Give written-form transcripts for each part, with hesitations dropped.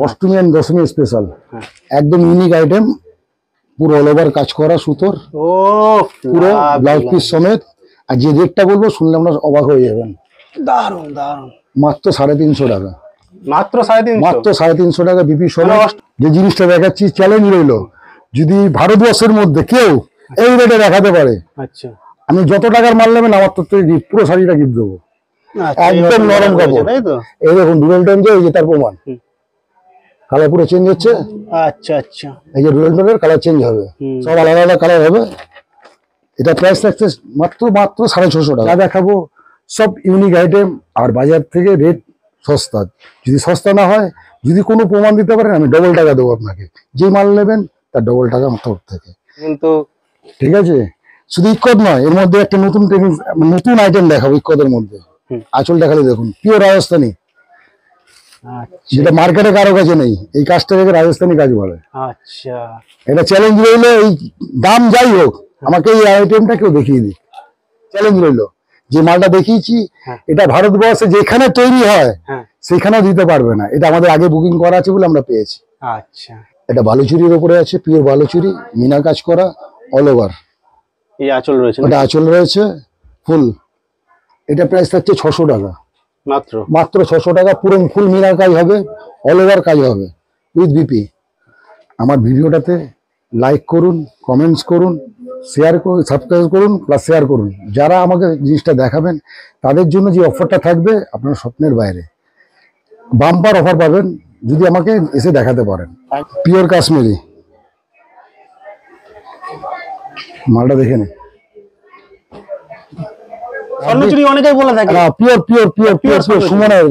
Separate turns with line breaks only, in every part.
Ashtami and Dashami special, একদম unique item, পুরো all over কাজ করা সুতোর,
ও
পুরো ব্লাউজ পিস সমেত। আর যে রেটটা বলবো শুনলে আমরা অবাক হয়ে যাবেন।
দারুন দারুন,
মাত্র 350 টাকা,
মাত্র 350,
মাত্র 350 টাকা বিপি সমেত। যে জিনিসটা দেখাচ্ছি চ্যালেঞ্জ রইলো, যদি ভারতবর্ষের মধ্যে কেউ এই রেটে দেখাতে পারে,
আচ্ছা
আমি যত টাকার মাল নেবেন আমার তরফ থেকে গিফট, পুরো শাড়িটা গিফট দেবো। একদম নরম কাপড়,
তাই তো?
এই দেখুন ডুয়েল টোন, যে এই যে তার প্রমাণ, কালার পুরো চেঞ্জ হচ্ছে।
আচ্ছা আচ্ছা,
এই যে ডুয়েল টোনের কালার চেঞ্জ হবে, সব আলাদা আলাদা কালার হবে। এটা প্রাইস থাকছে মাত্র 650 টাকা। দেখাবো সব ইউনিক আইটেম, আর বাজার থেকে রেট সস্তা। যদি সস্তা না হয়, যদি কোনো প্রমাণ দিতে পারেন, আমি ডবল টাকা দেবো আপনাকে। যে মাল নেবেন তার ডবল টাকা আমার তরফ থেকে,
কিন্তু
ঠিক আছে? শুধু ইক্কত নয়, এর মধ্যে একটা নতুন আইটেম দেখাবো ইক্কতের মধ্যে। আঁচল দেখালে দেখুন, পিওর রাজস্থানি, যেটা মার্কেটে কারো কাছে নেই। এই কাজটা থেকে রাজস্থানি কাজ বলে।
আচ্ছা,
এটা চ্যালেঞ্জ রইলো, এই দাম যাই হোক আমাকে এই আইটেমটা কেউ দেখিয়ে দিই। চ্যালেঞ্জ রইলো, যে মালটা দেখিয়েছি এটা ভারতবর্ষে যেখানে তৈরি হয় সেখানেও দিতে পারবে না। এটা আমাদের আগে বুকিং করা আছে বলে আমরা পেয়েছি।
আচ্ছা,
এটা বালুচুরির উপরে আছে, পিওর বালুচুরি, মিনা কাজ করা অল ওভার।
এই আঁচল রয়েছে,
এটা আঁচল রয়েছে ফুল। এটা প্রাইস থাকছে 600 টাকা, মাত্র 600 টাকা। পুরো ফুল মিনা কাজ হবে, অল ওভার কাজ হবে উইথ বিপি। আমার ভিডিওটাতে লাইক করুন, কমেন্টস করুন, শেয়ার করুন, সাবস্ক্রাইব করুন, প্লাস শেয়ার করুন। যারা আমাকে জিনিসটা দেখাবেন তাদের জন্য যে অফারটা থাকবে আপনার স্বপ্নের বাইরে, বাম্পার অফার পাবেন যদি আমাকে এসে দেখাতে পারেন। পিওর কাশ্মীরি মালটা দেখে নিন।
স্বর্ণচুরি অনেকেই বলে থাকে,
পিওর পিওর পিওর পিওর সুমনের,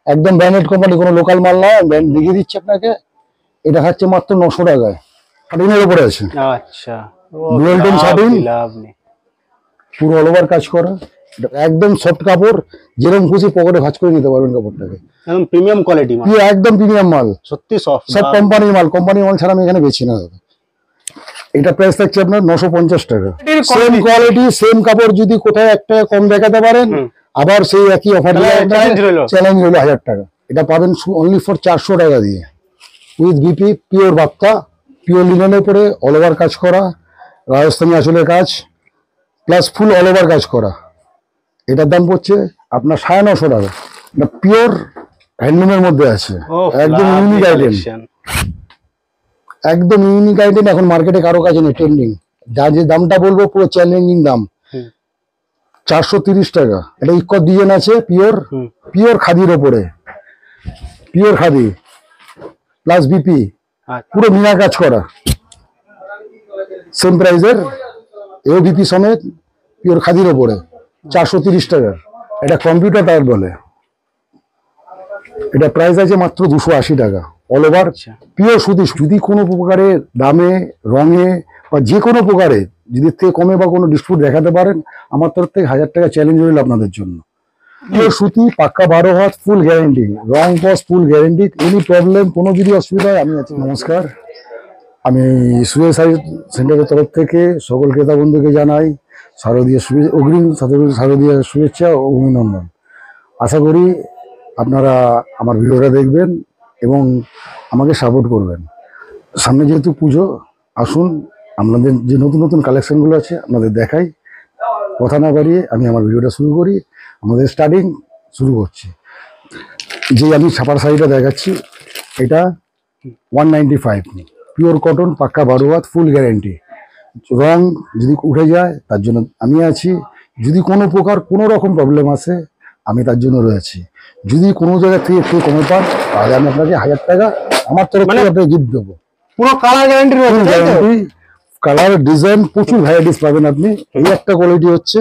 একদম ব্র্যান্ডেড কোম্পানি, কোনো লোকাল মাল না। ব্র্যান্ড দেখিয়ে দিচ্ছি আপনাকে। এটা হচ্ছে মাত্র 900 টাকায়, শাটিনের উপরে আছে।
আচ্ছা,
ডুয়েল টোন শাটিন, পুরো অল ওভার কাজ করা, একদম সফট কাপড়, যেরকম খুশি পকেটে ভাঁজ করে নিতে পারবেন কাপড়টাকে।
একদম প্রিমিয়াম কোয়ালিটি মাল,
একদম প্রিমিয়াম মাল,
সত্যি সফট,
সব কোম্পানির মাল। কোম্পানির মাল ছাড়া আমি এখানে বেছি না। এটা প্রাইস থাকছে আপনার 950 টাকা। সেম কোয়ালিটি, সেম কাপড়, যদি কোথাও একটা কম দেখাতে পারেন, আবার সেই একই অফার চ্যালেঞ্জ রইলো 1000 টাকা। এটা পাবেন অনলি ফর 400 টাকা দিয়ে, with BP, pure Bapta, pure লিনেনের উপরে অল ওভার কাজ করা, রাজস্থানী আঁচলের কাজ, প্লাস ফুল অল ওভার কাজ করা। এটার দাম পড়ছে আপনার 950 টাকা। এটা পিওর হ্যান্ডলুমের মধ্যে আছে, একদম ইউনিক আইটেম, একদম ইউনিক আইটেম। এখন মার্কেটে কারো কাছে নেই, ট্রেন্ডিং। যা যে দামটা বলবো পুরো চ্যালেঞ্জিং দাম, 430 টাকা। এটা ইক্কত ডিজাইন আছে, পিওর পিওর খাদির ওপরে, পিওর খাদি প্লাস বিপি, পুরো মিনা কাজ করা, সেম প্রাইজের, এও বিপি সমেত, পিওর খাদির ওপরে 430 টাকা। এটা কম্পিউটার টায়ার বলে। এটা প্রাইস আছে মাত্র 280 টাকা, অল ওভার পিওর সুতি। যদি কোনো প্রকারের দামে, রঙে বা যে কোনো প্রকারে যদি থেকে কমে বা কোনো ডিসপুট দেখাতে পারেন, আমার তরফ থেকে 1000 টাকা চ্যালেঞ্জ রইল আপনাদের জন্য। পিওর সুতি, পাক্কা 12 হাত, ফুল গ্যারেন্টি, রং কস ফুল গ্যারেন্টি। এনি প্রবলেম, কোনো যদি অসুবিধা হয় আমি আছি। নমস্কার, আমি সুরেশ শাড়ি সেন্টারের তরফ থেকে সকল ক্রেতা বন্ধুকে জানাই শারদীয় অগ্রিম শারদীয় শুভেচ্ছা ও অভিনন্দন। আশা করি আপনারা আমার ভিডিওটা দেখবেন এবং আমাকে সাপোর্ট করবেন। সামনে যেহেতু পুজো, আসুন আপনাদের যে নতুন নতুন কালেকশনগুলো আছে আপনাদের দেখাই। কথা না বাড়িয়ে আমি আমার ভিডিওটা শুরু করি। আমাদের স্টার্টিং শুরু করছি। যে আমি ছাপার শাড়িটা দেখাচ্ছি, এটা 195, পিওর কটন, পাক্কা 12 হাত, ফুল গ্যারেন্টি। রং যদি উঠে যায় তার জন্য আমি আছি। যদি কোনো প্রকার কোনো রকম প্রবলেম আসে আমি তার জন্য রয়েছি। যদি কোনো জায়গা থেকে একটু কমে পান তাহলে আমি আপনাকে 1000 টাকা আমার তরফ থেকে আপনাকে গিফট দেবো।
পুরো কালার গ্যারান্টি রয়েছে,
গ্যারান্টি, কালার, ডিজাইন, প্রচুর ভ্যারাইটিস পাবেন আপনি। এই একটা কোয়ালিটি হচ্ছে,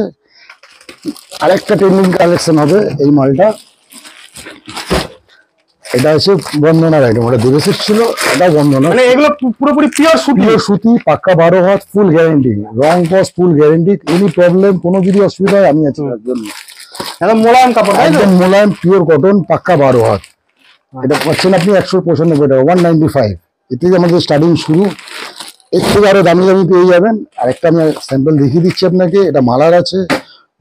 আরেকটা ট্রেন্ডিং কালেকশন হবে এই মালটা। এটা হচ্ছে বন্দনার আইটেম, ওটা দেবেশের ছিল, এটা বন্দনা।
মানে এগুলো পুরোপুরি পিওর সুতি,
পিওর সুতি, পাক্কা 12 হাত, ফুল গ্যারেন্টি, রং কস ফুল গ্যারেন্টি। এনি প্রবলেম, কোনো যদি অসুবিধা হয় আমি আছি তার জন্য।
একদম মোলায়েম কাপড়,
একদম মোলায়েম, পিওর কটন, পাক্কা 12 হাত। এটা পাচ্ছেন আপনি 195 টাকা, 195। এতে আমাদের স্টার্টিং শুরু। এর থেকে আরো দামি দামি পেয়ে যাবেন। আরেকটা আমি স্যাম্পল দেখিয়ে দিচ্ছি আপনাকে। এটা মালার আছে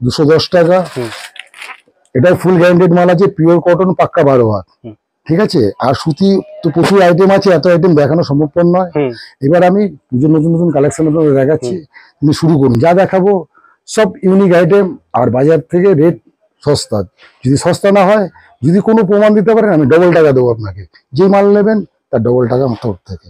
210 টাকা। এটা ফুল গ্যারান্টেড মাল আছে, পিওর কটন, পাক্কা 12 হাত, ঠিক আছে। আর সুতি তো প্রচুর আইটেম আছে, এত আইটেম দেখানো সম্ভবপর নয়। এবার আমি পুজোর নতুন নতুন কালেকশন আপনাদের দেখাচ্ছি, তুমি শুরু করুন। যা দেখাবো সব ইউনিক আইটেম, আর বাজার থেকে রেট সস্তা। যদি সস্তা না হয়, যদি কোনো প্রমাণ দিতে পারেন, আমি ডবল টাকা দেবো আপনাকে। যে মাল নেবেন তার ডবল টাকা আমার তরফ থেকে।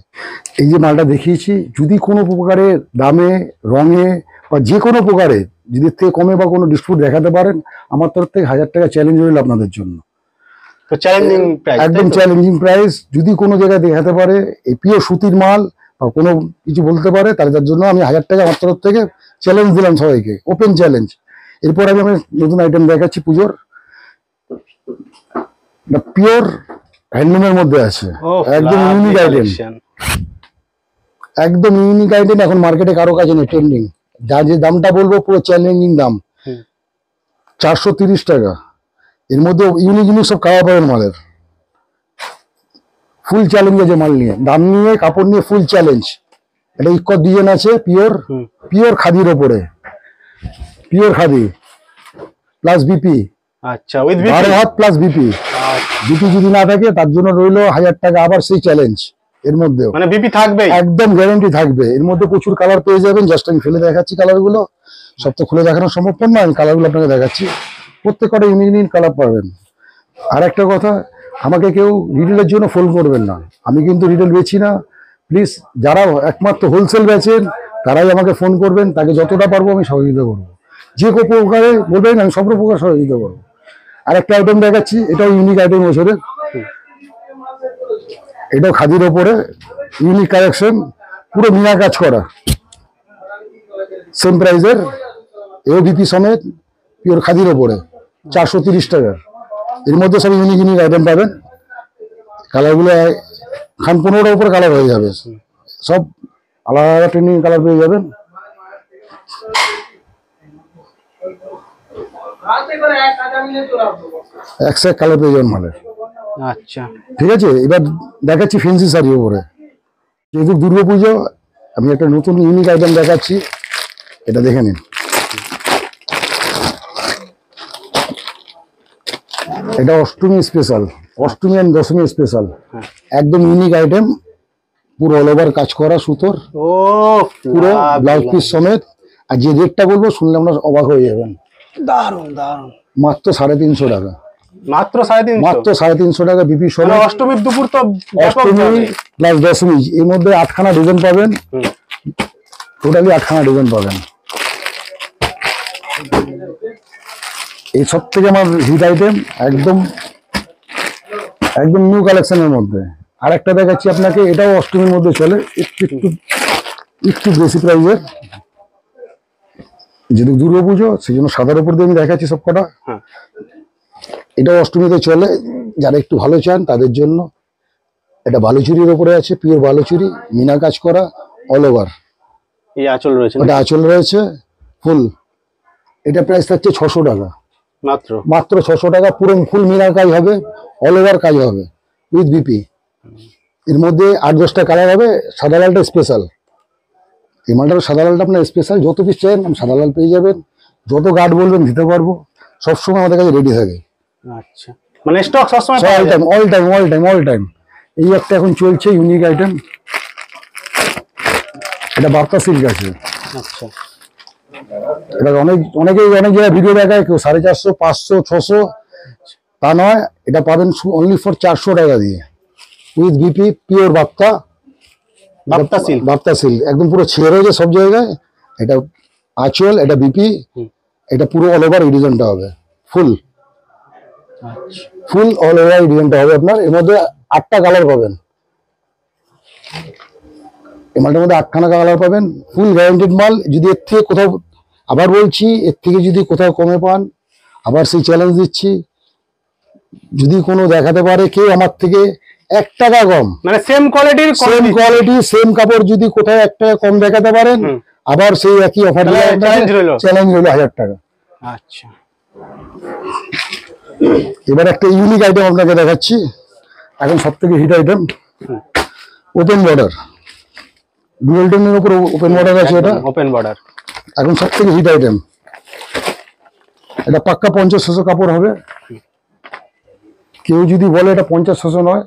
এই যে মালটা দেখিয়েছি, যদি কোনো প্রকারের দামে, রঙে বা যে কোনো প্রকারে যদি এর থেকে কমে বা কোনো ডিসপুট দেখাতে পারেন, আমার তরফ থেকে 1000 টাকা চ্যালেঞ্জ রইল আপনাদের জন্য।
তো চ্যালেঞ্জিং প্রাইস,
একদম চ্যালেঞ্জিং প্রাইস। যদি কোনো জায়গায় দেখাতে পারে এই পিওর সুতির মাল বা কোনো কিছু বলতে পারে, তাহলে তার জন্য আমি 1000 টাকা আমার তরফ থেকে চ্যালেঞ্জ দিলাম সবাইকে, ওপেন চ্যালেঞ্জ। এরপর আমি নতুন আইটেম দেখাচ্ছি পুজোর, পিওর হ্যান্ডলুমের মধ্যে আছে, একদম ইউনিক আইটেম, একদম ইউনিক আইটেম। এখন মার্কেটে কারো কাছে নেই, ট্রেন্ডিং। যা যে দামটা বলবো পুরো চ্যালেঞ্জিং দাম, 430 টাকা। এর মধ্যে ইউনিক ইউনিক সব কালার পাবেন মালের, ফুল চ্যালেঞ্জ আছে মাল নিয়ে, দাম নিয়ে, কাপড় নিয়ে ফুল চ্যালেঞ্জ। এটা ইক্কর ডিজাইন আছে, পিওর পিওর খাদির ওপরে, পিওর খাদি প্লাস বিপি।
আচ্ছা, with BP,
12 had plus BP. BP যদি না থাকে তার জন্য রইলো 1000 টাকা আবার সেই চ্যালেঞ্জ। এর মধ্যেও
মানে বিপি থাকবে,
একদম গ্যারান্টি থাকবে। এর মধ্যে প্রচুর কালার পেয়ে যাবেন, জাস্ট আমি ফেলে দেখাচ্ছি কালারগুলো। সব তো খুলে দেখানো সম্ভব না, আমি কালারগুলো আপনাকে দেখাচ্ছি। প্রত্যেকটা ইউনিক ইউনিক কালার পাবেন। আর একটা কথা, আমাকে কেউ রিটেলের জন্য ফোন করবেন না, আমি কিন্তু রিটেল বেচি না। প্লিজ, যারা একমাত্র হোলসেল বেচেন তারাই আমাকে ফোন করবেন, তাকে যতটা পারবো আমি সহযোগিতা করবো। যে কোনো প্রকারে বলবেন, আমি সব প্রকার সহযোগিতা করবো। আর একটা আইটেম দেখাচ্ছি, এটাও ইউনিক আইটেম বছরের, এটাও খাদির ওপরে ইউনিক কালেকশন, পুরো মিনা কাজ করা, সেম প্রাইজের, এও বিপি সমেত, পিওর খাদির ওপরে 430 টাকা। এর মধ্যে সব ইউনিক ইউনিক আইটেম পাবেন। কালারগুলো 15টার উপরে কালার হয়ে যাবে, সব আলাদা আলাদা ট্রেন্ডিং কালার পেয়ে যাবেন। একশো কালার পেয়ে যাবেন মালের।
আচ্ছা,
ঠিক আছে। এবার দেখাচ্ছি ফেন্সি শাড়ির উপরে, যেহেতু দুর্গাপুজো, আমি একটা নতুন ইউনিক আইটেম দেখাচ্ছি, এটা দেখে নিন। এটা Ashtami special, Ashtami and Dashami special, একদম ইউনিক আইটেম, পুরো অল ওভার কাজ করা সুতোর,
ও
পুরো ব্লাউজ পিস সমেত। আর যে রেটটা বলবো শুনলে আপনার অবাক হয়ে যাবেন,
দারুন দারুন,
মাত্র 350 টাকা,
মাত্র 350,
মাত্র 350 টাকা বিপি সমেত।
অষ্টমীর দুপুর তো
অষ্টমী প্লাস দশমী, এর মধ্যে 8খানা ডিজাইন পাবেন, টোটালি 8খানা ডিজাইন পাবেন। এই সব থেকে আমার হিট আইটেম, একদম একদম নিউ কালেকশনের মধ্যে। আর একটা দেখাচ্ছি আপনাকে, এটাও অষ্টমীর মধ্যে চলে, একটু একটু একটু বেশি প্রাইসের। যেহেতু দুর্গাপুজো, সেই জন্য সাদার উপর দিয়ে আমি দেখাচ্ছি সব কটা। এটাও অষ্টমীতে চলে, যারা একটু ভালো চান তাদের জন্য। এটা বালুচুরির উপরে আছে, পিওর বালুচুরি, মিনা কাজ করা, অল ওভার।
এই আঁচল রয়েছে,
এটা আঁচল রয়েছে ফুল। এটা প্রাইস থাকছে 600 টাকা,
মাত্র
মাত্র 600 টাকা। পুরো ফুল মিনার কাজ হবে, অল ওভার কাজ হবে উইথ বিপি। এর মধ্যে 8-10টা কালার হবে, সাদা লালটা স্পেশাল। এই মালটার সাদা লালটা আপনার স্পেশাল, যত পিস চান সাদা লাল পেয়ে যাবেন, যত গার্ড বলবেন দিতে পারবো, সবসময় আমাদের কাছে রেডি থাকে।
আচ্ছা, মানে স্টক সবসময়
all time all time all time all time. এই একটা এখন চলছে ইউনিক আইটেম, এটা বার্তা সিল্ক আছে।
আচ্ছা,
এটা অনেকেই অনেক জায়গায় ভিডিও দেখায়, কেউ 450, 500, 600, তা নয়। এটা পাবেন অনলি ফর 400 টাকা দিয়ে, উইথ বিপি, পিওর বার্তা,
বাপ্তা সিল্ক,
বার্তা সিল্ক, একদম পুরো ছেড়ে রয়েছে সব জায়গায়। এটা আঁচল, এটা বিপি, এটা পুরো অল ওভার এই ডিজাইনটা হবে, ফুল ফুল অল ওভার এই ডিজাইনটা হবে আপনার। এর মধ্যে 8টা কালার পাবেন, এই মালটার মধ্যে 8খানা কালার পাবেন, ফুল গ্যারান্টেড মাল। যদি এর থেকে কোথাও, আবার বলছি, এর থেকে যদি কোথাও কমে পান, আবার সেই চ্যালেঞ্জ দিচ্ছি, যদি কোনো দেখাতে পারে কেউ আমার থেকে 1 টাকা কম,
মানে সেম কোয়ালিটির,
সেম কোয়ালিটি সেম কাপড়, যদি কোথাও 1 টাকা কম দেখাতে পারেন, আবার সেই একই অফার চ্যালেঞ্জ হলো 1000 টাকা।
আচ্ছা,
এবার একটা ইউনিক আইটেম আপনাকে দেখাচ্ছি, এখন সব থেকে hit item, open border, dual টোনের উপর ওপেন বর্ডার আছে। এটা
ওপেন বর্ডার,
এখন সব থেকে হিট আইটেম। এটা পাক্কা 50-600 কাপড় হবে, কেউ যদি বলে এটা 50-600 নয়,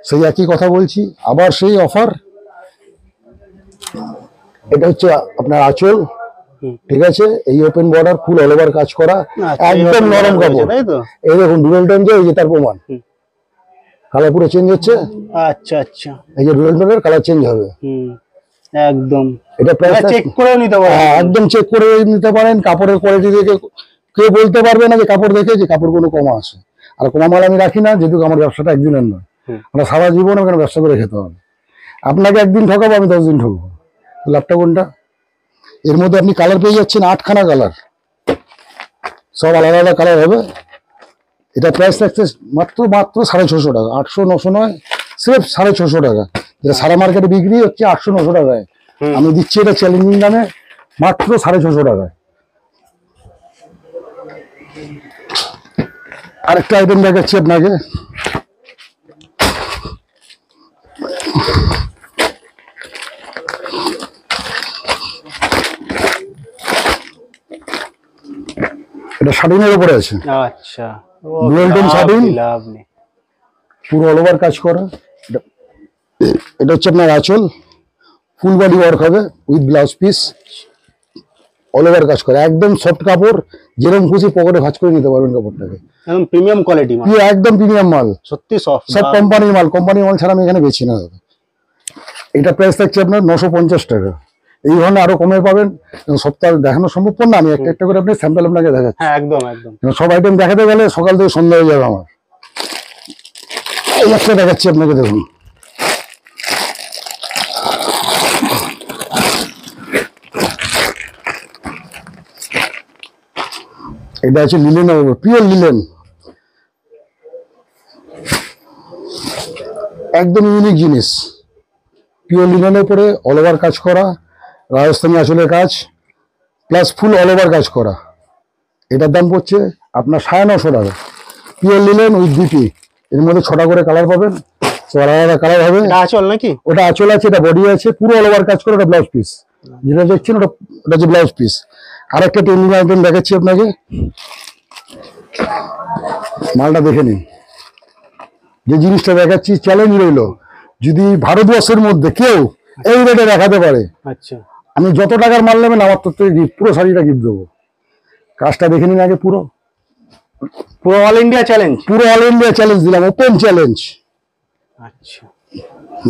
সেই একই কথা বলছি, আবার সেই অফার। এটা হচ্ছে আপনার আঁচল, ঠিক আছে, এই ওপেন বর্ডার, ফুল অল ওভার কাজ করা,
আচ্ছা, এই
একদম
open
নরম
border রয়েছে,
কাপড়।
তাই তো?
এই দেখুন ডুয়েল টোন, যে এই যে তার প্রমাণ, কালার পুরো চেঞ্জ হচ্ছে।
আচ্ছা আচ্ছা।
এই যে ডুয়েল টোনের কালার চেঞ্জ হবে।
একদম
এটা প্রাইস
চেক করেও নিতে পারেন।
একদম চেক করে নিতে পারেন। কাপড়ের কোয়ালিটি দেখে কেউ বলতে পারবে না যে কাপড় দেখে যে কাপড় কোনো কমা আছে। আর কমা মাল আমি রাখি না, যেহেতু আমার ব্যবসাটা একদিনের নয়, আমরা সারা জীবন ওখানে ব্যবসা করে খেতে হবে। আপনাকে একদিন ঠকাবো, আমি 10 দিন ঠকবো, লাভটা কোনটা? এর মধ্যে আপনি কালার পেয়ে যাচ্ছেন 8খানা কালার, সব আলাদা আলাদা কালার হবে। এটা প্রাইস থাকছে মাত্র 650 টাকা। 800-900 নয়, সির্ফ 650 টাকা। যেটা সারা মার্কেটে বিক্রি হচ্ছে 800-900 টাকায়, আমি দিচ্ছি এটা চ্যালেঞ্জিং দামে মাত্র 650 টাকায়। আরেকটা আইটেম দেখাচ্ছি আপনাকে, এটা শাটিনের উপরে আছে।
আচ্ছা,
ডুয়েল টোন শাটিন,
লাভ নেই।
পুরো অল ওভার কাজ করা। এটা হচ্ছে আপনার আঁচল, ফুল বডি ওয়ার্ক হবে with blouse piece, all over কাজ করা, একদম সফট কাপড়, যেরকম খুশি পকেটে ভাঁজ করে নিতে পারবেন কাপড়টাকে।
একদম প্রিমিয়াম কোয়ালিটি মাল,
একদম প্রিমিয়াম মাল,
সত্যি সফট,
সব কোম্পানির মাল। কোম্পানির মাল ছাড়া আমি এখানে বেছি না দাদা। এটা প্রাইস থাকছে আপনার 950 টাকা। এই ধরনের আরো কমে পাবেন, সপ্তাহে দেখানো সম্ভব না, আমি একটা একটা করে আপনি স্যাম্পল আপনাকে দেখাচ্ছি।
হ্যাঁ একদম একদম।
সব আইটেম দেখাতে গেলে সকাল থেকে সন্ধ্যা হয়ে যাবে আমার। এই একটা দেখাচ্ছি আপনাকে, দেখুন এটা আছে লিলেনের উপর, পিওর লিলেন, একদম ইউনিক জিনিস। পিওর লিলেনের উপরে অল ওভার কাজ করা, রাজস্থানী আঁচলের কাজ, প্লাস ফুল অল ওভার কাজ করা। এটার দাম পড়ছে আপনার 950 টাকা। পিওর লিলেন উইথ বিপি, এর মধ্যে 6টা করে কালার পাবেন, সব আলাদা আলাদা কালার হবে।
এটা আঁচল নাকি?
ওটা আঁচল আছে, এটা বডি আছে, পুরো অল ওভার কাজ করে। ওটা ব্লাউজ পিস, যেটা দেখছেন ওটা হচ্ছে ব্লাউজ পিস। আর একটা ট্রেন্ডিং আইটেম দেখাচ্ছি আপনাকে, মালটা দেখে নিন। যে জিনিসটা দেখাচ্ছি চ্যালেঞ্জ রইলো, যদি ভারতবর্ষের মধ্যে কেউ এই রেটে দেখাতে পারে,
আচ্ছা,
আমি যত টাকার মাল নেবেন আমার তরফ থেকে গিফট, পুরো শাড়িটা গিফট দেবো। কাজটা দেখে নিন আগে, পুরো
পুরো অল ইন্ডিয়া চ্যালেঞ্জ,
পুরো অল ইন্ডিয়া চ্যালেঞ্জ দিলাম, ওপেন চ্যালেঞ্জ।
আচ্ছা,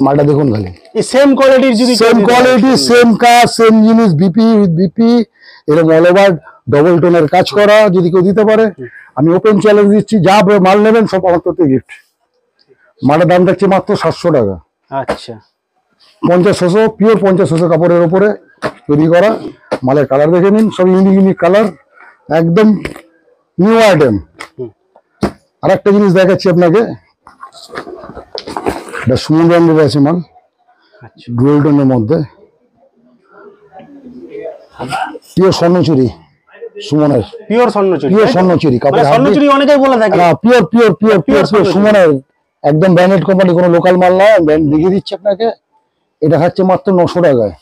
মালটা দেখুন খালি,
এই সেম কোয়ালিটির যদি
সেম কোয়ালিটি, সেম কাজ, সেম জিনিস, বিপি উইথ বিপি, এরকম অল ওভার ডবল টোনের কাজ করা, যদি কেউ দিতে পারে আমি ওপেন চ্যালেঞ্জ দিচ্ছি। যা মাল নেবেন সব আমার তরফ থেকে গিফট। মালের দাম থাকছে মাত্র 700 টাকা।
আচ্ছা,
50-600 পিওর 50-600 কাপড়ের উপরে তৈরি করা। মালের কালার দেখে নিন, সব ইউনিক ইউনিক কালার, একদম নিউ আইটেম। আর একটা জিনিস দেখাচ্ছি আপনাকে, এটা সুমন ব্র্যান্ডের আছে মাল,
আচ্ছা,
ডুয়েল টোনের মধ্যে, পিওর স্বর্ণচুরি, সুমনের
পিওর স্বর্ণচুরি,
পিওর স্বর্ণচুরি
মানে
কাপড়,
স্বর্ণচুরি অনেকেই বলে থাকে।
Pure pure pure
Pure
pure
স্বর্ণচুরি।
সুমনের, একদম ব্র্যান্ডেড কোম্পানি, কোনো লোকাল মাল নয়, ব্র্যান্ড দেখিয়ে দিচ্ছি আপনাকে। এটা খাচ্ছে মাত্র 900 টাকায়।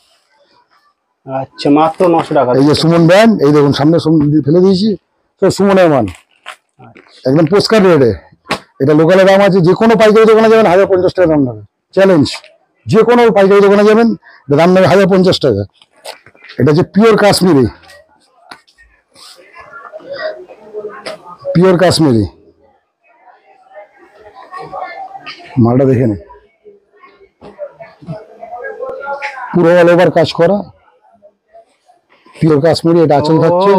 আচ্ছা, মাত্র 900 টাকা।
এই যে সুমন ব্র্যান্ড, এই দেখুন সামনে ফেলে দিয়েছি, তো সুমনের মাল, একদম পোস্টকার্ড রেটে। এটা লোকালের দাম আছে, যে কোনো পাইকারি দোকানে যাবেন 1050 টাকা দাম নেবে, চ্যালেঞ্জ। যে কোনো পাইকারি দোকানে যাবেন দাম নেবে 1050 টাকা। এটা হচ্ছে পিওর কাশ্মীরি, পিওর কাশ্মীরি, মালটা দেখে নিন, পুরো অল ওভার কাজ করা, পিওর কাশ্মীরি। এটা আঁচল থাকছে,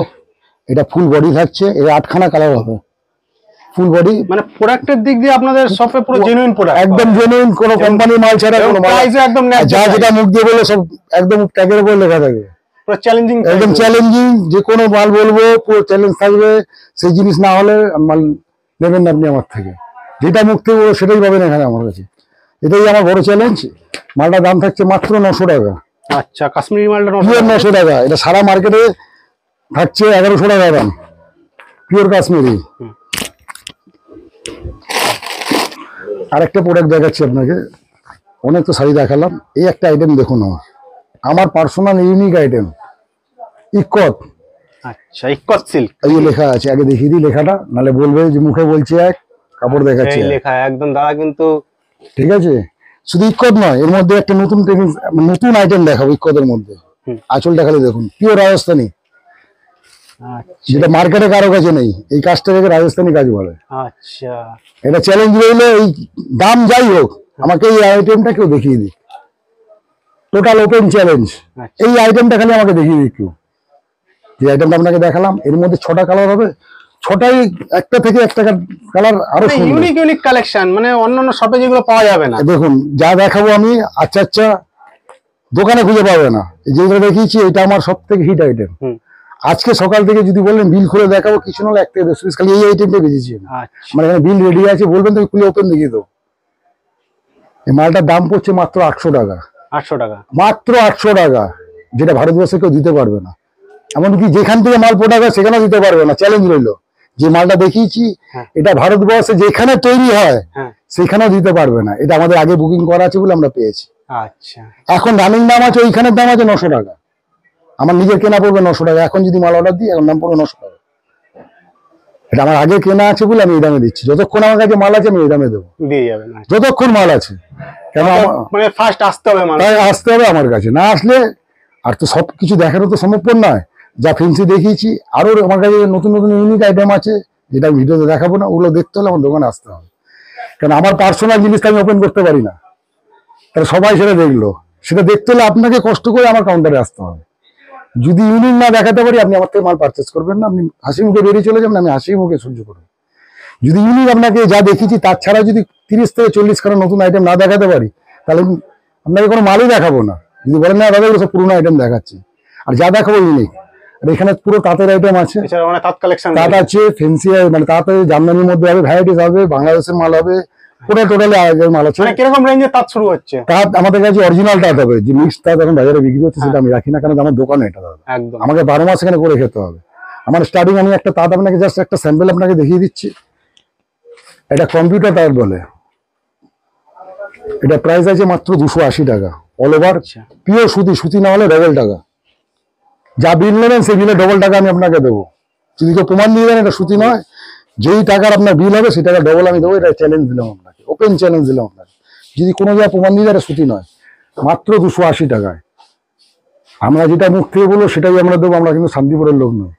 এটা ফুল বডি থাকছে, এটা 8খানা কালার হবে, ফুল বডি।
মানে প্রোডাক্টের দিক দিয়ে আপনাদের শপে পুরো জেনুইন প্রোডাক্ট,
একদম জেনুইন, কোনো কোম্পানি মাল ছাড়া, কোনো মাল
প্রাইসও একদম
যা যেটা মুখ দিয়ে বলে সব একদম ট্যাগের উপর লেখা থাকবে,
পুরো চ্যালেঞ্জিং,
একদম চ্যালেঞ্জিং। যে কোনো মাল বলবো পুরো চ্যালেঞ্জ থাকবে, সেই জিনিস না হলে মাল নেবেন না আপনি আমার থেকে। যেটা মুখ থেকে বলবো সেটাই পাবেন এখানে আমার কাছে, এটাই আমার বড় চ্যালেঞ্জ। মালটার দাম থাকছে মাত্র 900 টাকা।
আচ্ছা, কাশ্মীরি মালটা 900
পিওর
টাকা।
900 টাকা। এটা সারা মার্কেটে থাকছে 1100 টাকা দাম, পিওর কাশ্মীরি। আরেকটা প্রোডাক্ট দেখাচ্ছি আপনাকে, অনেক তো শাড়ি দেখালাম, এই একটা আইটেম দেখুন, আমার পার্সোনাল ইউনিক আইটেম, ইকত।
আচ্ছা, ইকত সিল্ক,
এই যে লেখা আছে, আগে দেখিয়ে দিই লেখাটা, নাহলে বলবে যে মুখে বলছে এক, কাপড় দেখাচ্ছি
এই লেখা একদম দাদা কিন্তু
ঠিক আছে। শুধু ইক্কত নয়, এর মধ্যে একটা নতুন আইটেম দেখাবো ইক্কতের মধ্যে। আঁচলটা খালি দেখুন, পিওর রাজস্থানি,
আচ্ছা
যেটা মার্কেটে কারো কাছে নেই। এই কাজটা থেকে রাজস্থানি কাজ বলে।
আচ্ছা
এটা চ্যালেঞ্জ রইলো, এই দাম যাই হোক আমাকে এই আইটেমটা কেউ দেখিয়ে দিক। টোটাল ওপেন চ্যালেঞ্জ, এই আইটেমটা খালি আমাকে দেখিয়ে দিক কেউ। যে আইটেমটা আপনাকে দেখালাম এর মধ্যে 6টা কালার হবে, 6টাই একটা থেকে একটা কালার আরো সুন্দর।
ইউনিক ইউনিক কালেকশন, মানে অন্যান্য শপে যেগুলো পাওয়া যাবে না।
দেখুন যা দেখাবো আমি, আচ্ছা আচ্ছা দোকানে খুঁজে পাবে না। যেটা দেখিয়েছি এটা আমার সব থেকে হিট আইটেম। আজকে সকাল থেকে যদি বললেন বিল খুলে দেখাবো, কিছু নাহলে 1 থেকে 10 পিস খালি এই আইটেমটা বেঁচেছি।
আচ্ছা
মানে এখানে বিল রেডি আছে, বলবেন তো খুলে ওপেন দেখিয়ে দেবো। এই মালটার দাম পড়ছে মাত্র 800 টাকা।
800 টাকা,
মাত্র 800 টাকা, যেটা ভারতবর্ষে কেউ দিতে পারবে না। এমনকি যেখান থেকে মাল প্রোডাক্ট হয় সেখানেও দিতে পারবে না। চ্যালেঞ্জ রইলো, যে মালটা দেখিয়েছি এটা ভারতবর্ষে যেখানে তৈরি হয় সেখানেও দিতে পারবে না। এটা আমাদের আগে বুকিং করা আছে বলে আমরা পেয়েছি।
আচ্ছা
এখন রানিং দাম আছে, ওইখানের দাম আছে 900 টাকা। আমার নিজের কেনা পড়বে 900 টাকা। এখন যদি মাল অর্ডার দিই এখন দাম পড়বে 900 টাকা। এটা আমার আগে কেনা আছে বলে আমি এই দামে দিচ্ছি। যতক্ষণ আমার কাছে মাল আছে আমি এই দামে দেবো,
দিয়ে যাবেন।
যতক্ষণ মাল আছে। কেন
মানে ফার্স্ট আসতে হবে, মানে
তাই আসতে হবে আমার কাছে, না আসলে আর তো সবকিছু দেখানো তো সম্ভব নয়। যা ফেন্সি দেখিয়েছি, আরো আমার কাছে নতুন নতুন ইউনিক আইটেম আছে যেটা আমি ভিডিওতে দেখাবো না। ওগুলো দেখতে হলে আমার দোকানে আসতে হবে, কারণ আমার পার্সোনাল জিনিসটা আমি ওপেন করতে পারি না। তাহলে সবাই সেটা দেখলো, সেটা দেখতে হলে আপনাকে কষ্ট করে আমার কাউন্টারে আসতে হবে। যদি ইউনিক না দেখাতে পারি আপনি আমার থেকে মাল পারচেস করবেন না। আপনি হাসি মুখে বেরিয়ে চলে যাবেন, আমি হাসি মুখে সহ্য করবো। যদি ইউনিক আপনাকে যা দেখিয়েছি তার ছাড়া যদি 30 থেকে 40 খানা নতুন আইটেম না দেখাতে পারি, তাহলে আপনাকে কোনো মালই দেখাবো না। যদি বলেন না দাদা সব পুরোনো আইটেম দেখাচ্ছি, আর যা দেখাবো ইউনিক। আর এখানে পুরো তাঁতের আইটেম আছে,
এছাড়া মানে তাঁত কালেকশন
তাঁত আছে, ফেন্সি মানে তাঁতে জামদানির মধ্যে হবে, ভ্যারাইটিস হবে, বাংলাদেশের মাল হবে, পুরো টোটালি আগের মাল আছে।
মানে কিরকম রেঞ্জের তাঁত শুরু হচ্ছে?
তাঁত আমাদের কাছে অরিজিনাল তাঁত হবে, যে মিক্স তাঁত এখন বাজারে বিক্রি হচ্ছে সেটা আমি রাখি না, কারণ আমার দোকানে এটা দাদা।
একদম
আমাকে 12 মাস এখানে করে খেতে হবে। আমার স্টার্টিং আমি একটা তাঁত আপনাকে জাস্ট একটা স্যাম্পল আপনাকে দেখিয়ে দিচ্ছি। এটা কম্পিউটার তাঁত বলে। এটা প্রাইস আছে মাত্র 280 টাকা। অল ওভার পিওর সুতি, সুতি না হলে ডবল টাকা। যা বিল নেবেন সেই বিলে ডবল টাকা আমি আপনাকে দেবো। যদি কেউ প্রমাণ দিয়ে দেন এটা সুতি নয়, যেই টাকার আপনার বিল হবে সেই টাকা ডবল আমি দেবো। এটা চ্যালেঞ্জ দিলাম আপনাকে, ওপেন চ্যালেঞ্জ দিলাম আপনাকে। যদি কোনো জায়গায় প্রমাণ দিয়ে দেয় এটা সুতি নয়, মাত্র 280 টাকায়। আমরা যেটা মুখ থেকে বলবো সেটাই আমরা দেবো। আমরা কিন্তু শান্তিপুরের লোক নয়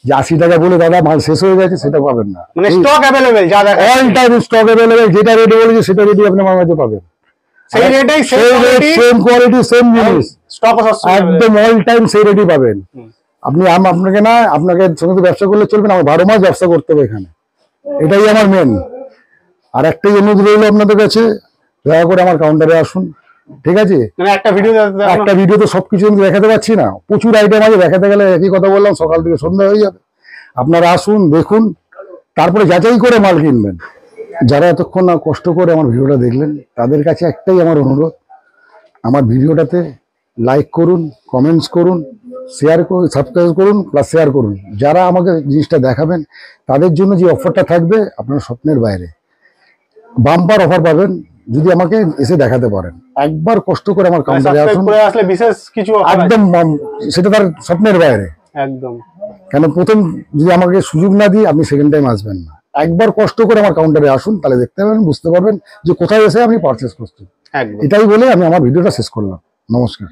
যে 80 টাকা বলে দাদা মাল শেষ হয়ে গেছে, সেটা পাবেন না।
মানে স্টক अवेलेबल, যা দেখা
অল টাইম স্টক अवेलेबल। যেটা রেডি বলেছি সেটা রেডি আপনি আমার কাছে পাবেন।
সেই রেটেই
সেম কোয়ালিটি সেম জিনিস,
স্টক
একদম অল টাইম সেই রেডি পাবেন। আপনি আপনাকে না, আপনাকে সঙ্গে তো ব্যবসা করলে চলবে না, আমার 12 মাস ব্যবসা করতে হবে এখানে। এটাই আমার মেন। আর একটাই অনুরোধ রইল আপনাদের কাছে, দয়া করে আমার কাউন্টারে আসুন, ঠিক আছে?
মানে একটা
ভিডিওতে সবকিছু আমি দেখাতে পারছি না, প্রচুর আইটেম আছে। দেখাতে গেলে একই কথা বললাম, সকাল থেকে সন্ধ্যা হয়ে যাবে। আপনারা আসুন, দেখুন, তারপরে যাচাই করে মাল কিনবেন। যারা এতক্ষণ না কষ্ট করে আমার ভিডিওটা দেখলেন তাদের কাছে একটাই আমার অনুরোধ, আমার ভিডিওটাতে লাইক করুন, কমেন্টস করুন, শেয়ার করুন, সাবস্ক্রাইব করুন, প্লাস শেয়ার করুন। যারা আমাকে জিনিসটা দেখাবেন তাদের জন্য যে অফারটা থাকবে আপনার স্বপ্নের বাইরে, বাম্পার অফার পাবেন যদি আমাকে এসে দেখাতে পারেন। একবার কষ্ট করে আমার কাউন্টারে আসুন,
আসলে বিশেষ কিছু
একদম সেটা তার স্বপ্নের বাইরে।
একদম,
কেন প্রথম যদি আমাকে সুযোগ না দিই আপনি সেকেন্ড টাইম আসবেন না। একবার কষ্ট করে আমার কাউন্টারে আসুন, তাহলে দেখতে পাবেন, বুঝতে পারবেন যে কোথায় এসে আপনি পারচেস করছেন। এটাই বলে আমি আমার ভিডিওটা শেষ করলাম। নমস্কার।